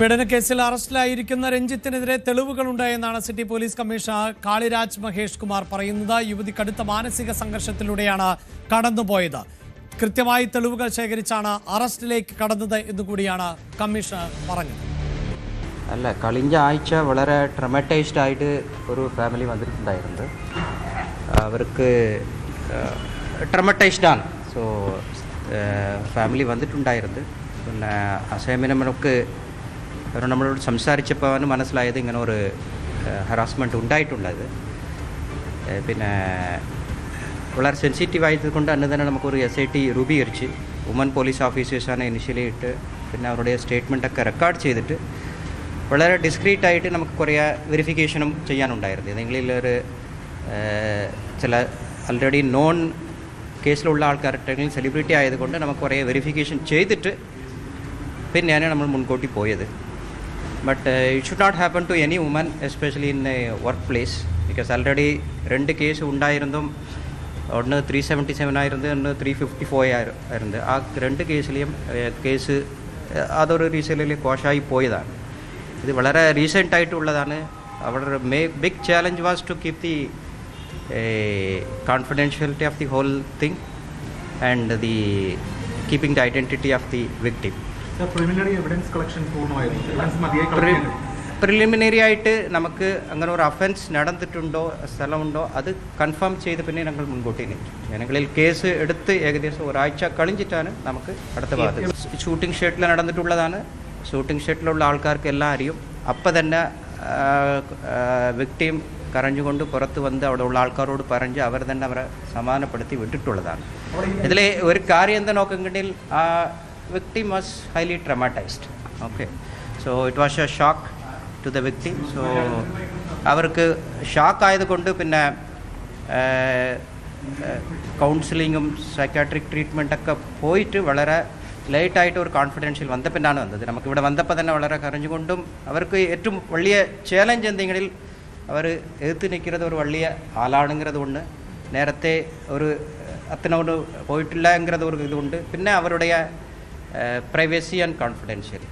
പീഡനക്കേസിൽ അറസ്റ്റിലായിരിക്കുന്ന രഞ്ജിത്തിനെതിരെ തെളിവുകളുണ്ടായെന്നാണ് city police commissioner Kaliraj Mahesh Kumar പറയുന്നത്. യുവതി കടുത്ത മാനസിക സംഘർഷത്തിലൂടെയാണ് കടന്നുപോയത്. കൃത്യമായി തെളിവുകൾ ശേഖരിച്ചാണ് അറസ്റ്റിലേക്ക് കടന്നത് എന്നുകൂടിയാണ് കമ്മീഷണർ പറഞ്ഞത്. അല്ല, കഴിഞ്ഞ ആഴ്ച വളരെ ട്രമറ്റൈസ്ഡ് ആയിട്ട് ഒരു ഫാമിലി വന്നിട്ടുണ്ടായിരുന്നത്. അവർക്ക് ട്രമറ്റൈസ്ഡ് ആണ്. സോ ഫാമിലി വന്നിട്ടുണ്ടായിരുന്നത്. പിന്നെ ആ സമയം നമ്മളോട് സംസാരിച്ചപ്പോൾ അവന് മനസ്സിലായത് ഇങ്ങനെ ഒരു ഹറാസ്മെൻറ്റ് ഉണ്ടായിട്ടുള്ളത്. പിന്നെ വളരെ സെൻസിറ്റീവ് ആയതുകൊണ്ട് അന്ന് തന്നെ നമുക്കൊരു SIT രൂപീകരിച്ച് വുമൻ പോലീസ് ഓഫീസേഴ്സാണ് ഇനിഷ്യലി ഇട്ട് പിന്നെ അവരുടെ സ്റ്റേറ്റ്മെൻറ്റൊക്കെ റെക്കോർഡ് ചെയ്തിട്ട് വളരെ ഡിസ്ക്രീറ്റായിട്ട് നമുക്ക് കുറേ വെരിഫിക്കേഷനും ചെയ്യാനുണ്ടായിരുന്നു. ഏതെങ്കിലും ഒരു ചില ആൾറെഡി നോൺ കേസിലുള്ള ആൾക്കാരുടെ സെലിബ്രിറ്റി ആയതുകൊണ്ട് നമുക്ക് കുറേ വെരിഫിക്കേഷൻ ചെയ്തിട്ട് പിന്നെയാണ് നമ്മൾ മുൻകൂട്ടി പോയത്. But it should not happen to any woman, especially in workplace. Because already 2 case ഉണ്ടായിരുന്നും. ഒന്ന് 377 ആയിരുന്നു, ഒന്ന് 354 ആയിരുന്നു. ആ 2 കേസിലെയും കേസ് അതൊരു റീസണിൽ കോഷായി പോയതാണ്. ഇത് വളരെ റീസെൻ്റ് ആയിട്ടുള്ളതാണ്. അവിടെ big challenge was to keep the confidentiality of the whole thing and the keeping the identity of the victim. Preliminary evidence collection preliminary ആയിട്ട് നമുക്ക് അങ്ങനെ ഒരു അഫൻസ് നടന്നിട്ടുണ്ടോ സ്ഥലമുണ്ടോ അത് കൺഫേം ചെയ്ത് പിന്നെ ഞങ്ങൾ മുൻകൂട്ടി നിൽക്കും. ജനങ്ങളിൽ കേസ് എടുത്ത് ഏകദേശം ഒരാഴ്ച കഴിഞ്ഞിട്ടാണ് നമുക്ക് അടുത്ത ഭാഗത്ത്. ഷൂട്ടിംഗ് ഷെഡിൽ നടന്നിട്ടുള്ളതാണ്. ഷൂട്ടിംഗ് ഷെഡിലുള്ള ആൾക്കാർക്ക് എല്ലാം അറിയും. അപ്പം തന്നെ വിക്ടിം കരഞ്ഞുകൊണ്ട് പുറത്ത് വന്ന് അവിടെ ഉള്ള ആൾക്കാരോട് പറഞ്ഞ് അവർ തന്നെ അവരെ സമാധാനപ്പെടുത്തി വിട്ടിട്ടുള്ളതാണ്. ഇതിൽ ഒരു കാര്യം എന്താ നോക്കുന്നുണ്ടെങ്കിൽ ആ victim was highly traumatised. Okay, so it was a shock to the victim. So അവർക്ക് ഷോക്ക് ആയതുകൊണ്ട് പിന്നെ കൗൺസിലിങ്ങും സൈക്കാട്രിക് ട്രീറ്റ്മെൻറ്റൊക്കെ പോയിട്ട് വളരെ ലേറ്റായിട്ട് ഒരു കോൺഫിഡൻഷ്യൽ വന്നപ്പോഴാണ് വന്നത്. നമുക്കിവിടെ വന്നപ്പോൾ തന്നെ വളരെ കരഞ്ഞുകൊണ്ടും അവർക്ക് ഏറ്റവും വലിയ ചാലഞ്ച് എന്തെങ്കിലും അവർ എതിർത്ത് നിൽക്കുന്നത് ഒരു വലിയ ആളാണെങ്கிறது കൊണ്ട് നേരത്തെ ഒരു അത്തനോട് പോയിട്ടില്ല എങ്கிறது ഒരു ഇതുകൊണ്ട് പിന്നെ അവരുടെ പ്രൈവസി ആൻഡ് കോൺഫിഡൻഷ്യൽ.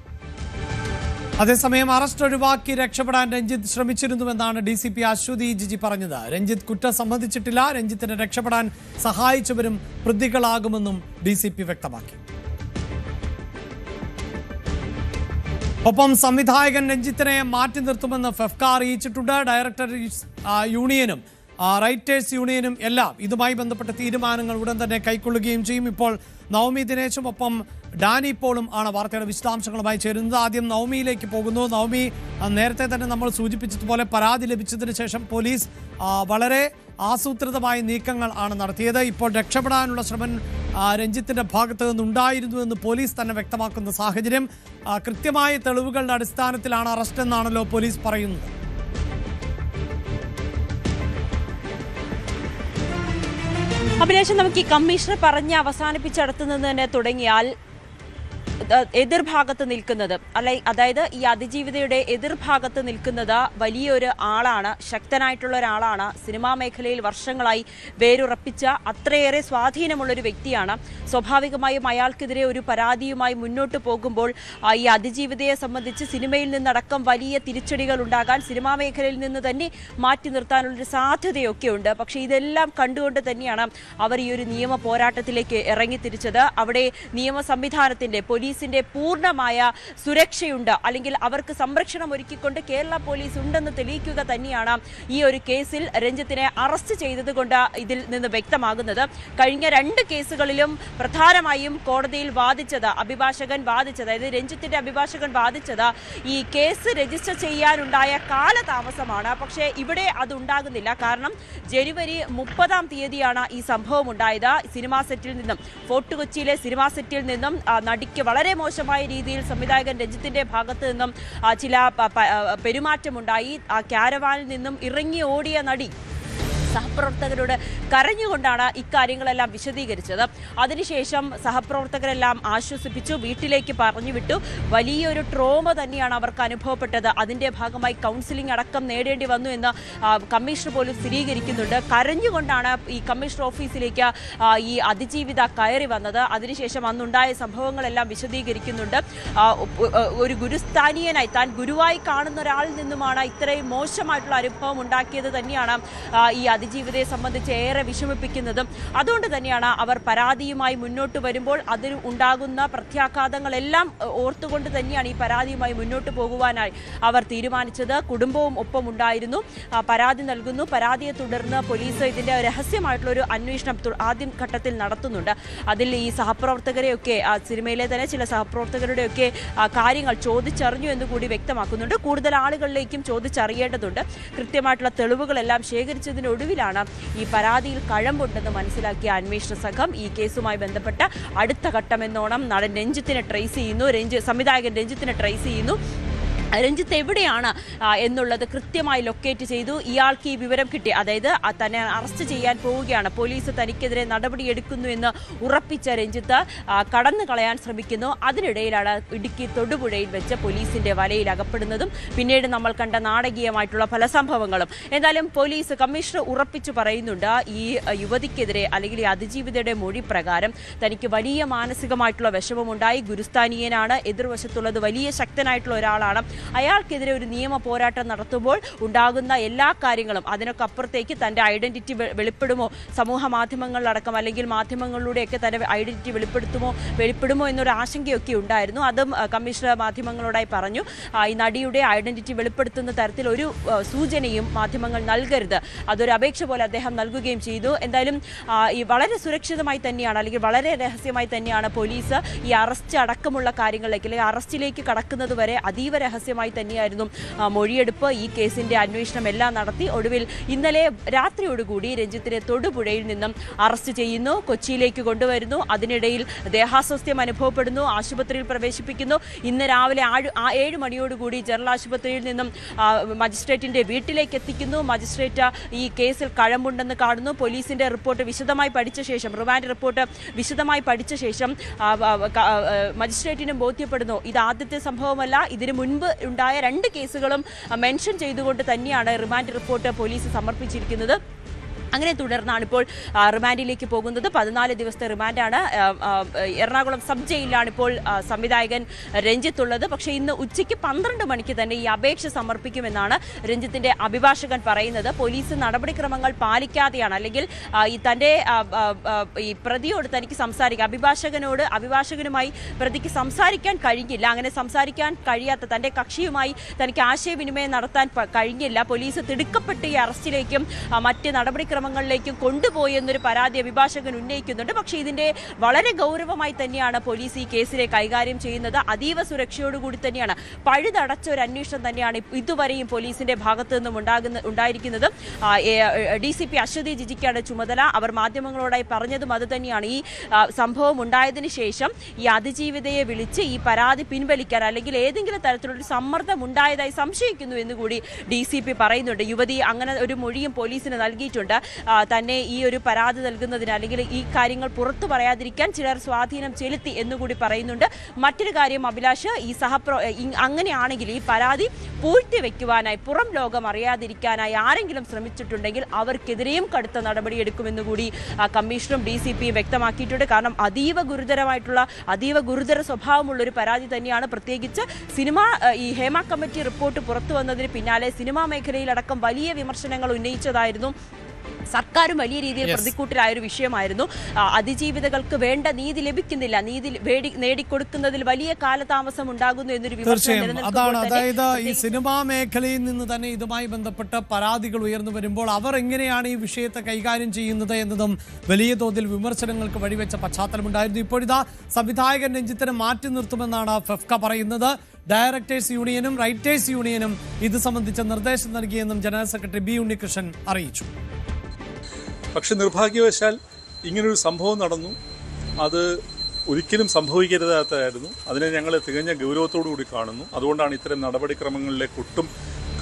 അതേസമയം അറസ്റ്റ് ഒഴിവാക്കി രക്ഷപ്പെടാൻ രഞ്ജിത്ത് ശ്രമിച്ചിരുന്നുവെന്നാണ് DCP അശ്വതി ജിജി പറഞ്ഞത്. രഞ്ജിത്ത് കുറ്റം സമ്മതിച്ചിട്ടില്ല. രഞ്ജിത്തിനെ രക്ഷപ്പെടാൻ സഹായിച്ചവരും പ്രതികളാകുമെന്നും DCP വ്യക്തമാക്കി. ഒപ്പം സംവിധായകൻ രഞ്ജിത്തിനെ മാറ്റി നിർത്തുമെന്ന് ഫെഫ്ക അറിയിച്ചിട്ടുണ്ട്. ഡയറക്ടേഴ്സ് യൂണിയനും റൈറ്റേഴ്സ് യൂണിയനും എല്ലാം ഇതുമായി ബന്ധപ്പെട്ട തീരുമാനങ്ങൾ ഉടൻ തന്നെ കൈക്കൊള്ളുകയും ചെയ്യും. ഇപ്പോൾ നവമി ദിനേശും ഒപ്പം ഡാനി പോളും ആണ് വാർത്തയുടെ വിശദാംശങ്ങളുമായി ചേരുന്നത്. ആദ്യം നവമിയിലേക്ക് പോകുന്നു. നവമി, നേരത്തെ തന്നെ നമ്മൾ സൂചിപ്പിച്ചതുപോലെ പരാതി ലഭിച്ചതിന് ശേഷം പോലീസ് വളരെ ആസൂത്രിതമായ നീക്കങ്ങൾ ആണ് നടത്തിയത്. ഇപ്പോൾ രക്ഷപ്പെടാനുള്ള ശ്രമം രഞ്ജിത്തിന്റെ ഭാഗത്ത് നിന്നുണ്ടായിരുന്നു എന്ന് പോലീസ് തന്നെ വ്യക്തമാക്കുന്ന സാഹചര്യം. കൃത്യമായ തെളിവുകളുടെ അടിസ്ഥാനത്തിലാണ് അറസ്റ്റ് എന്നാണല്ലോ പോലീസ് പറയുന്നത്. അഭിലാഷം, നമുക്ക് ഈ കമ്മീഷണർ പറഞ്ഞ് അവസാനിപ്പിച്ചടുത്ത് നിന്ന് തന്നെ തുടങ്ങിയാൽ എതിർഭാഗത്ത് നിൽക്കുന്നത് അതായത് ഈ അതിജീവിതയുടെ എതിർഭാഗത്ത് നിൽക്കുന്നത് വലിയൊരു ആളാണ്, ശക്തനായിട്ടുള്ള ഒരാളാണ്. സിനിമാ മേഖലയിൽ വർഷങ്ങളായി വേരുറപ്പിച്ച അത്രയേറെ സ്വാധീനമുള്ളൊരു വ്യക്തിയാണ്. സ്വാഭാവികമായും അയാൾക്കെതിരെ ഒരു പരാതിയുമായി മുന്നോട്ട് പോകുമ്പോൾ ഈ അതിജീവിതയെ സംബന്ധിച്ച് സിനിമയിൽ നിന്നടക്കം വലിയ തിരിച്ചടികൾ ഉണ്ടാകാൻ, സിനിമാ മേഖലയിൽ നിന്ന് തന്നെ മാറ്റി നിർത്താനുള്ളൊരു സാധ്യതയൊക്കെ ഉണ്ട്. പക്ഷേ ഇതെല്ലാം കണ്ടുകൊണ്ട് തന്നെയാണ് അവർ ഈ ഒരു നിയമ പോരാട്ടത്തിലേക്ക് ഇറങ്ങിത്തിരിച്ചത്. അവിടെ നിയമ സംവിധാനത്തിൻ്റെ പോലീസിന്റെ പൂർണ്ണമായ സുരക്ഷയുണ്ട്, അല്ലെങ്കിൽ അവർക്ക് സംരക്ഷണം ഒരുക്കിക്കൊണ്ട് കേരള പോലീസ് ഉണ്ടെന്ന് തെളിയിക്കുക തന്നെയാണ് ഈ ഒരു കേസിൽ രഞ്ജിത്തിനെ അറസ്റ്റ് ചെയ്തതുകൊണ്ട് ഇതിൽ നിന്ന് വ്യക്തമാകുന്നത്. കഴിഞ്ഞ 2 കേസുകളിലും പ്രധാനമായും കോടതിയിൽ അഭിഭാഷകൻ വാദിച്ചത്, അതായത് രഞ്ജിത്തിന്റെ അഭിഭാഷകൻ വാദിച്ചത് ഈ കേസ് രജിസ്റ്റർ ചെയ്യാനുണ്ടായ കാലതാമസമാണ്. പക്ഷേ ഇവിടെ അതുണ്ടാകുന്നില്ല. കാരണം ജനുവരി 30-ാം തീയതിയാണ് ഈ സംഭവം ഉണ്ടായത്. സിനിമാ സെറ്റിൽ നിന്നും, ഫോർട്ട് കൊച്ചിയിലെ സിനിമാ സെറ്റിൽ നിന്നും നടിക്ക് വളരെ മോശമായ രീതിയിൽ സംവിധായകൻ രഞ്ജിത്തിന്റെ ഭാഗത്ത് നിന്നും ചില പെരുമാറ്റമുണ്ടായി. ആ ക്യാരവാനിൽ നിന്നും ഇറങ്ങി ഓടിയ നടി സഹപ്രവർത്തകരോട് കരഞ്ഞുകൊണ്ടാണ് ഇക്കാര്യങ്ങളെല്ലാം വിശദീകരിച്ചത്. അതിനുശേഷം സഹപ്രവർത്തകരെല്ലാം ആശ്വസിപ്പിച്ചു, വീട്ടിലേക്ക് പറഞ്ഞു വിട്ടു. വലിയൊരു ട്രോമ തന്നെയാണ് അവർക്ക് അനുഭവപ്പെട്ടത്. അതിന്റെ ഭാഗമായി കൗൺസിലിംഗ് അടക്കം നേടേണ്ടി വന്നു എന്ന് കമ്മീഷണർ പോലും സ്ഥിരീകരിക്കുന്നുണ്ട്. കരഞ്ഞുകൊണ്ടാണ് ഈ കമ്മീഷണർ ഓഫീസിലേക്ക് ഈ അതിജീവിത കയറി വന്നത്. അതിനുശേഷം അന്നുണ്ടായ സംഭവങ്ങളെല്ലാം വിശദീകരിക്കുന്നുണ്ട്. ഒരു ഗുരുസ്ഥാനീയനായി താൻ ഗുരുവായി കാണുന്ന ഒരാളിൽ നിന്നുമാണ് ഇത്രയും മോശമായിട്ടുള്ള അനുഭവം ഉണ്ടാക്കിയത് തന്നെയാണ് ഈ അതിജീവിതയെ സംബന്ധിച്ച് ഏറെ വിഷമിപ്പിക്കുന്നതും. അതുകൊണ്ട് തന്നെയാണ് അവർ പരാതിയുമായി മുന്നോട്ട് വരുമ്പോൾ അതിൽ ഉണ്ടാകുന്ന പ്രത്യാഘാതങ്ങളെല്ലാം ഓർത്തുകൊണ്ട് തന്നെയാണ് ഈ പരാതിയുമായി മുന്നോട്ട് പോകുവാനായി അവർ തീരുമാനിച്ചത്. കുടുംബവും ഒപ്പം ഉണ്ടായിരുന്നു. പരാതി നൽകുന്നു. പരാതിയെ തുടർന്ന് പോലീസ് ഇതിന്റെ രഹസ്യമായിട്ടുള്ള ഒരു അന്വേഷണം ആദ്യം ഘട്ടത്തിൽ നടത്തുന്നുണ്ട്. അതിൽ ഈ സഹപ്രവർത്തകരെയൊക്കെ സിനിമയിലെ തന്നെ ചില സഹപ്രവർത്തകരുടെയൊക്കെ കാര്യങ്ങൾ ചോദിച്ചറിഞ്ഞു എന്ന് കൂടി വ്യക്തമാക്കുന്നുണ്ട്. കൂടുതൽ ആളുകളിലേക്കും ചോദിച്ചറിയേണ്ടതുണ്ട്. കൃത്യമായിട്ടുള്ള തെളിവുകളെല്ലാം ശേഖരിച്ചതിനൊടുവിലാണ് ഈ പരാതിയിൽ കഴമ്പുണ്ടെന്ന് മനസ്സിലാക്കിയ അന്വേഷണ സംഘം ഈ കേസുമായി ബന്ധപ്പെട്ട അടുത്ത ഘട്ടമെന്നോണം നടൻ രഞ്ജിത്തിനെ ട്രേസ് ചെയ്യുന്നു. സംവിധായകൻ രഞ്ജിത്തിനെ ട്രേസ് ചെയ്യുന്നു. രഞ്ജിത്ത് എവിടെയാണ് എന്നുള്ളത് കൃത്യമായി ലൊക്കേറ്റ് ചെയ്തു. ഇയാൾക്ക് ഈ വിവരം കിട്ടി, അതായത് തന്നെ അറസ്റ്റ് ചെയ്യാൻ പോവുകയാണ്, പോലീസ് തനിക്കെതിരെ നടപടിയെടുക്കുന്നു എന്ന് ഉറപ്പിച്ച രഞ്ജിത്ത് കടന്നു കളയാൻ ശ്രമിക്കുന്നു. അതിനിടയിലാണ് ഇടുക്കി തൊടുപുഴയിൽ വെച്ച് പോലീസിന്റെ വലയിൽ അകപ്പെടുന്നതും പിന്നീട് നമ്മൾ കണ്ട നാടകീയമായിട്ടുള്ള പല സംഭവങ്ങളും. എന്തായാലും പോലീസ് കമ്മീഷണർ ഉറപ്പിച്ചു പറയുന്നുണ്ട്, ഈ യുവതിക്കെതിരെ അല്ലെങ്കിൽ ഈ അതിജീവിതയുടെ മൊഴി പ്രകാരം തനിക്ക് വലിയ മാനസികമായിട്ടുള്ള വിഷമമുണ്ടായി. ഗുരുസ്ഥാനീയനാണ്, എതിർവശത്തുള്ളത് വലിയ ശക്തനായിട്ടുള്ള ഒരാളാണ്. അയാൾക്കെതിരെ ഒരു നിയമ പോരാട്ടം നടത്തുമ്പോൾ ഉണ്ടാകുന്ന എല്ലാ കാര്യങ്ങളും അതിനൊക്കെ അപ്പുറത്തേക്ക് തൻ്റെ ഐഡന്റിറ്റി വെളിപ്പെടുമോ, സമൂഹ മാധ്യമങ്ങളിലടക്കം അല്ലെങ്കിൽ മാധ്യമങ്ങളിലൂടെയൊക്കെ തൻ്റെ ഐഡന്റിറ്റി വെളിപ്പെടുമോ എന്നൊരു ആശങ്കയൊക്കെ ഉണ്ടായിരുന്നു. അതും കമ്മീഷണർ മാധ്യമങ്ങളോടായി പറഞ്ഞു. ഈ നടിയുടെ ഐഡന്റിറ്റി വെളിപ്പെടുത്തുന്ന തരത്തിൽ ഒരു സൂചനയും മാധ്യമങ്ങൾ നൽകരുത്, അതൊരു അപേക്ഷ പോലെ അദ്ദേഹം നൽകുകയും ചെയ്തു. എന്തായാലും ഈ വളരെ സുരക്ഷിതമായി തന്നെയാണ് അല്ലെങ്കിൽ വളരെ രഹസ്യമായി തന്നെയാണ് പോലീസ് ഈ അറസ്റ്റ് അടക്കമുള്ള കാര്യങ്ങളിലേക്ക് അല്ലെങ്കിൽ അറസ്റ്റിലേക്ക് കടക്കുന്നത് വരെ അതീവ രഹസ്യമായി തന്നെയായിരുന്നു മൊഴിയെടുപ്പ്. ഈ കേസിന്റെ അന്വേഷണം എല്ലാം നടത്തി ഒടുവിൽ ഇന്നലെ രാത്രിയോടുകൂടി രഞ്ജിത്തിനെ തൊടുപുഴയിൽ നിന്നും അറസ്റ്റ് ചെയ്യുന്നു, കൊച്ചിയിലേക്ക് കൊണ്ടുവരുന്നു. അതിനിടയിൽ ദേഹാസ്വാസ്ഥ്യം അനുഭവപ്പെടുന്നു, ആശുപത്രിയിൽ പ്രവേശിപ്പിക്കുന്നു. ഇന്ന് രാവിലെ 7 മണിയോടുകൂടി ജനറൽ ആശുപത്രിയിൽ നിന്നും മജിസ്ട്രേറ്റിന്റെ വീട്ടിലേക്ക് എത്തിക്കുന്നു. മജിസ്ട്രേറ്റ് ഈ കേസിൽ കഴമ്പുണ്ടെന്ന് കാണുന്നു. പോലീസിന്റെ റിപ്പോർട്ട് വിശദമായി പഠിച്ച ശേഷം, റിമാൻഡ് റിപ്പോർട്ട് വിശദമായി പഠിച്ച ശേഷം മജിസ്ട്രേറ്റിനും ബോധ്യപ്പെടുന്നു ഇത് ആദ്യത്തെ സംഭവമല്ല, ഇതിനു മുൻപ് ഉണ്ടായ 2 കേസുകളും മെൻഷൻ ചെയ്തുകൊണ്ട് തന്നെയാണ് റിമാൻഡ് റിപ്പോർട്ട് പോലീസ് സമർപ്പിച്ചിരിക്കുന്നത്. അങ്ങനെ തുടർന്നാണ് ഇപ്പോൾ റിമാൻഡിലേക്ക് പോകുന്നത്. 14 ദിവസത്തെ റിമാൻഡാണ്. എറണാകുളം സബ് ജയിലിലാണ് ഇപ്പോൾ സംവിധായകൻ രഞ്ജിത്ത് ഉള്ളത്. പക്ഷേ ഇന്ന് ഉച്ചയ്ക്ക് 12 മണിക്ക് തന്നെ ഈ അപേക്ഷ സമർപ്പിക്കുമെന്നാണ് രഞ്ജിത്തിന്റെ അഭിഭാഷകൻ പറയുന്നത്. പോലീസ് നടപടിക്രമങ്ങൾ പാലിക്കാതെയാണ് അല്ലെങ്കിൽ ഈ തൻ്റെ ഈ പ്രതിയോട് തനിക്ക് സംസാരിക്കാം, അഭിഭാഷകനുമായി പ്രതിക്ക് സംസാരിക്കാൻ കഴിഞ്ഞില്ല. അങ്ങനെ സംസാരിക്കാൻ കഴിയാത്ത തൻ്റെ കക്ഷിയുമായി തനിക്ക് ആശയവിനിമയം നടത്താൻ കഴിഞ്ഞില്ല. പോലീസ് തിടുക്കപ്പെട്ട് ഈ അറസ്റ്റിലേക്കും മറ്റ് നടപടിക്രമങ്ങളിലേക്കും കൊണ്ടുപോയി എന്നൊരു പരാതി അഭിഭാഷകൻ ഉന്നയിക്കുന്നുണ്ട്. പക്ഷേ ഇതിന്റെ വളരെ ഗൗരവമായി തന്നെയാണ് പോലീസ് ഈ കേസിനെ കൈകാര്യം ചെയ്യുന്നത്. അതീവ സുരക്ഷയോടുകൂടി തന്നെയാണ്, പഴുതടച്ച ഒരു അന്വേഷണം തന്നെയാണ് ഇതുവരെയും പോലീസിന്റെ ഭാഗത്തു നിന്നും ഉണ്ടായിരിക്കുന്നത്. DCP അശ്വതി ജിജിക്കാണ് ചുമതല. അവർ മാധ്യമങ്ങളോടായി പറഞ്ഞതും അത് തന്നെയാണ്. ഈ സംഭവം ഉണ്ടായതിനു ശേഷം ഈ അതിജീവിതയെ വിളിച്ച് ഈ പരാതി പിൻവലിക്കാൻ അല്ലെങ്കിൽ ഏതെങ്കിലും തരത്തിലുള്ള സമ്മർദ്ദം ഉണ്ടായതായി സംശയിക്കുന്നു എന്നുകൂടി DCP പറയുന്നുണ്ട്. യുവതി അങ്ങനെ ഒരു മൊഴിയും പോലീസിന് നൽകിയിട്ടുണ്ട്. തന്നെ ഈ ഒരു പരാതി നൽകുന്നതിന് അല്ലെങ്കിൽ ഈ കാര്യങ്ങൾ പുറത്തു പറയാതിരിക്കാൻ ചിലർ സ്വാധീനം ചെലുത്തി എന്നുകൂടി പറയുന്നുണ്ട്. മറ്റൊരു കാര്യം അഭിലാഷ്, അങ്ങനെയാണെങ്കിൽ ഈ പരാതി പൂഴ്ത്തിവെക്കുവാനായി, പുറം ലോകം അറിയാതിരിക്കാനായി ആരെങ്കിലും ശ്രമിച്ചിട്ടുണ്ടെങ്കിൽ അവർക്കെതിരെയും കടുത്ത നടപടിയെടുക്കുമെന്ന് കൂടി കമ്മീഷണറും DCPയും വ്യക്തമാക്കിയിട്ടുണ്ട്. കാരണം അതീവ ഗുരുതര സ്വഭാവമുള്ള ഒരു പരാതി തന്നെയാണ്. പ്രത്യേകിച്ച് ഈ ഹേമ കമ്മിറ്റി റിപ്പോർട്ട് പുറത്തു വന്നതിന് പിന്നാലെ സിനിമാ മേഖലയിലടക്കം വലിയ വിമർശനങ്ങൾ ഉന്നയിച്ചതായിരുന്നു. സർക്കാരും വലിയ രീതിയിൽ പ്രതിക്കൂട്ടിലായ ഒരു വിഷയമായിരുന്നു. അതിജീവിതകൾക്ക് വേണ്ട നീതി ലഭിക്കുന്നില്ല, നീതി നേടിക്കൊടുക്കുന്നതിൽ വലിയ കാലതാമസം ഉണ്ടാകുന്നു എന്നൊരു വിമർശനം. അതാണ്, അതായത് ഈ സിനിമാ മേഖലയിൽ നിന്ന് തന്നെ ഇതുമായി ബന്ധപ്പെട്ട പരാതികൾ ഉയർന്നു വരുമ്പോൾ അവർ എങ്ങനെയാണ് ഈ വിഷയത്തെ കൈകാര്യം ചെയ്യുന്നത് എന്നതും വലിയ തോതിൽ വിമർശനങ്ങൾക്ക് വഴിവെച്ച പശ്ചാത്തലമുണ്ടായിരുന്നു. ഇപ്പോഴിതാ സംവിധായകൻ രഞ്ജിത്തിനെ മാറ്റി നിർത്തുമെന്നാണ് ഫെഫ്ക പറയുന്നത്. ഡയറക്ടേഴ്സ് യൂണിയനും റൈറ്റേഴ്സ് യൂണിയനും ഇത് സംബന്ധിച്ച നിർദ്ദേശം നൽകിയെന്നും ജനറൽ സെക്രട്ടറി B ഉണ്ണികൃഷ്ണൻ അറിയിച്ചു. പക്ഷെ നിർഭാഗ്യവശാൽ ഇങ്ങനൊരു സംഭവം നടന്നു. അത് ഒരിക്കലും സംഭവിക്കരുതാത്തതായിരുന്നു. അതിനെ ഞങ്ങൾ തികഞ്ഞ ഗൗരവത്തോടു കൂടി കാണുന്നു. അതുകൊണ്ടാണ് ഇത്തരം നടപടിക്രമങ്ങളിലേക്ക് ഒട്ടും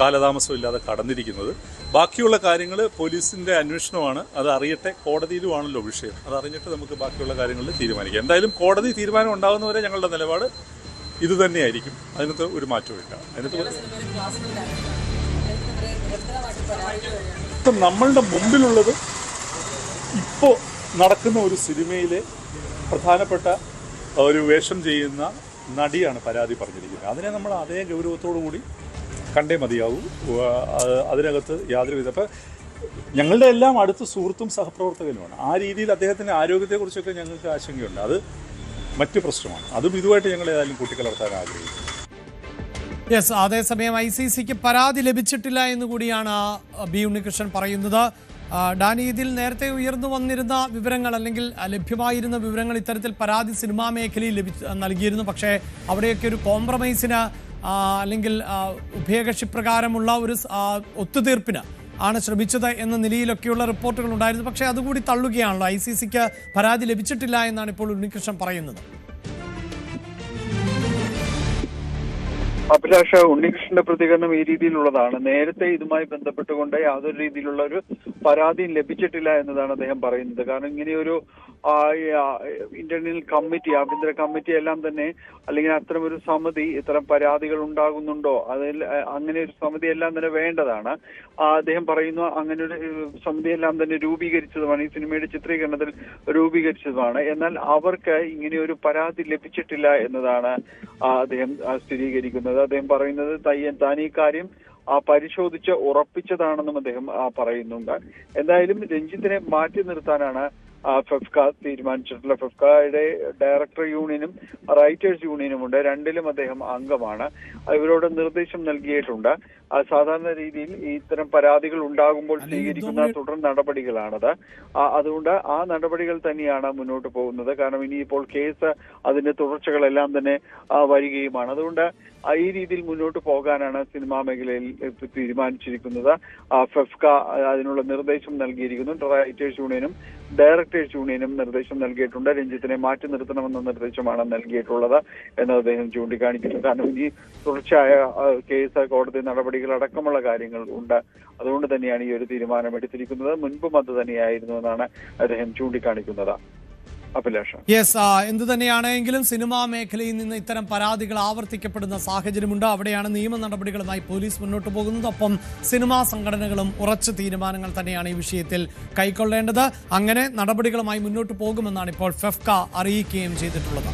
കാലതാമസമില്ലാതെ കടന്നിരിക്കുന്നത്. ബാക്കിയുള്ള കാര്യങ്ങൾ പോലീസിൻ്റെ അന്വേഷണമാണ്, അത് അറിയട്ടെ. കോടതിയിലുമാണല്ലോ വിഷയം, അത് അറിഞ്ഞിട്ട് നമുക്ക് ബാക്കിയുള്ള കാര്യങ്ങളിൽ തീരുമാനിക്കാം. എന്തായാലും കോടതി തീരുമാനം ഉണ്ടാകുന്നവരെ ഞങ്ങളുടെ നിലപാട് ഇത് തന്നെയായിരിക്കും. അതിനകത്ത് ഒരു മാറ്റമില്ല. ഇപ്പം നമ്മളുടെ മുമ്പിലുള്ളത് ഇപ്പോൾ നടക്കുന്ന ഒരു സിനിമയിലെ പ്രധാനപ്പെട്ട ഒരു വേഷം ചെയ്യുന്ന നടിയാണ് പരാതി പറഞ്ഞിരിക്കുന്നത്. അതിനെ നമ്മൾ അതേ ഗൗരവത്തോടു കൂടി കണ്ടേ മതിയാവൂ. അതിനകത്ത് യാതൊരുവിധ അപ്പം ഞങ്ങളുടെ എല്ലാം അടുത്ത സുഹൃത്തും സഹപ്രവർത്തകനുമാണ്. ആ രീതിയിൽ അദ്ദേഹത്തിൻ്റെ ആരോഗ്യത്തെക്കുറിച്ചൊക്കെ ഞങ്ങൾക്ക് ആശങ്കയുണ്ട്. അത് മറ്റു പ്രശ്നമാണ്. അതും ഇതുമായിട്ട് ഞങ്ങൾ ഏതായാലും കൂട്ടിക്കലർത്താൻ ആഗ്രഹിക്കുന്നു. യെസ്, അതേസമയം ICCക്ക് പരാതി ലഭിച്ചിട്ടില്ല എന്ന് കൂടിയാണ് ബി ഉണ്ണികൃഷ്ണൻ പറയുന്നത്. ഡാനി, ഇതിൽ നേരത്തെ ഉയർന്നു വന്നിരുന്ന വിവരങ്ങൾ അല്ലെങ്കിൽ ലഭ്യമായിരുന്ന വിവരങ്ങൾ ഇത്തരത്തിൽ പരാതി സിനിമാ മേഖലയിൽ നൽകിയിരുന്നു. പക്ഷേ അവിടെയൊക്കെ ഒരു കോംപ്രമൈസിന് അല്ലെങ്കിൽ ഉഭയകക്ഷി പ്രകാരമുള്ള ഒരു ഒത്തുതീർപ്പിന് ആണ് ശ്രമിച്ചത് എന്ന നിലയിലൊക്കെയുള്ള റിപ്പോർട്ടുകൾ ഉണ്ടായിരുന്നു. പക്ഷേ അതുകൂടി തള്ളുകയാണല്ലോ. ICCക്ക് പരാതി ലഭിച്ചിട്ടില്ല എന്നാണ് ഇപ്പോൾ ഉണ്ണികൃഷ്ണൻ പറയുന്നത്. അഭിലാഷ, ഉണ്ണികൃഷ്ണന്റെ പ്രതികരണം ഈ രീതിയിലുള്ളതാണ്. നേരത്തെ ഇതുമായി ബന്ധപ്പെട്ടുകൊണ്ട് യാതൊരു രീതിയിലുള്ള ഒരു പരാതിയും ലഭിച്ചിട്ടില്ല എന്നതാണ് അദ്ദേഹം പറയുന്നത്. കാരണം ഇങ്ങനെയൊരു ഇന്റർണൽ കമ്മിറ്റി, ആഭ്യന്തര കമ്മിറ്റി എല്ലാം തന്നെ, അല്ലെങ്കിൽ അത്തരമൊരു സമിതി, ഇത്തരം പരാതികൾ ഉണ്ടാകുന്നുണ്ടോ, അതിൽ അങ്ങനെ ഒരു സമിതി എല്ലാം തന്നെ വേണ്ടതാണ്. അദ്ദേഹം പറയുന്നു അങ്ങനെ ഒരു സമിതി എല്ലാം തന്നെ രൂപീകരിച്ചതുമാണ്, ഈ സിനിമയുടെ ചിത്രീകരണത്തിൽ രൂപീകരിച്ചതുമാണ്. എന്നാൽ അവർക്ക് ഇങ്ങനെ ഒരു പരാതി ലഭിച്ചിട്ടില്ല എന്നതാണ് അദ്ദേഹം സ്ഥിരീകരിക്കുന്നത്. അദ്ദേഹം പറയുന്നത് താൻ ഈ കാര്യം പരിശോധിച്ച് ഉറപ്പിച്ചതാണെന്നും അദ്ദേഹം പറയുന്നുണ്ട്. എന്തായാലും രഞ്ജിത്തിനെ മാറ്റി നിർത്താനാണ് ഫെഫ്ക തീരുമാനിച്ചിട്ടുള്ള. ഫെഫ്കയുടെ ഡയറക്ടർ യൂണിയനും റൈറ്റേഴ്സ് യൂണിയനും ഉണ്ട്. രണ്ടിലും അദ്ദേഹം അംഗമാണ്. ഇവരോട് നിർദ്ദേശം നൽകിയിട്ടുണ്ട്. സാധാരണ രീതിയിൽ ഇത്തരം പരാതികൾ ഉണ്ടാകുമ്പോൾ സ്വീകരിക്കുന്ന തുടർ നടപടികളാണത്. അതുകൊണ്ട് ആ നടപടികൾ തന്നെയാണ് മുന്നോട്ട് പോകുന്നത്. കാരണം ഇനിയിപ്പോൾ കേസ്, അതിന്റെ തുടർച്ചകളെല്ലാം തന്നെ വരികയുമാണ്. അതുകൊണ്ട് ഈ രീതിയിൽ മുന്നോട്ട് പോകാനാണ് സിനിമാ മേഖലയിൽ തീരുമാനിച്ചിരിക്കുന്നത്. ഫെഫ്ക അതിനുള്ള നിർദ്ദേശം നൽകിയിരിക്കുന്നു. റൈറ്റേഴ്സ് യൂണിയനും ഡയറക്ടേഴ്സ് യൂണിയനും നിർദ്ദേശം നൽകിയിട്ടുണ്ട്. രഞ്ജിത്തിനെ മാറ്റി നിർത്തണമെന്ന നിർദ്ദേശമാണ് നൽകിയിട്ടുള്ളത് എന്ന് അദ്ദേഹം ചൂണ്ടിക്കാണിക്കുന്നു. കാരണം ഇനി തുടർച്ചയായ കേസ്, കോടതി നടപടികൾ അടക്കമുള്ള കാര്യങ്ങൾ ഉണ്ട്. അതുകൊണ്ട് തന്നെയാണ് ഈ ഒരു തീരുമാനം എടുത്തിരിക്കുന്നത്. മുൻപും അത് തന്നെയായിരുന്നു എന്നാണ് അദ്ദേഹം ചൂണ്ടിക്കാണിക്കുന്നത്. യെസ്, എന്തു തന്നെയാണെങ്കിലും സിനിമാ മേഖലയിൽ നിന്ന് ഇത്തരം പരാതികൾ ആവർത്തിക്കപ്പെടുന്ന സാഹചര്യമുണ്ട്. അവിടെയാണ് നിയമ നടപടികളുമായി പോലീസ് മുന്നോട്ട് പോകുന്നത്. ഒപ്പം സിനിമാ സംഘടനകളും ഉറച്ച തീരുമാനങ്ങൾ തന്നെയാണ് ഈ വിഷയത്തിൽ കൈക്കൊള്ളേണ്ടത്. അങ്ങനെ നടപടികളുമായി മുന്നോട്ട് പോകുമെന്നാണ് ഇപ്പോൾ ഫെഫ്ക അറിയിക്കുകയും ചെയ്തിട്ടുള്ളത്.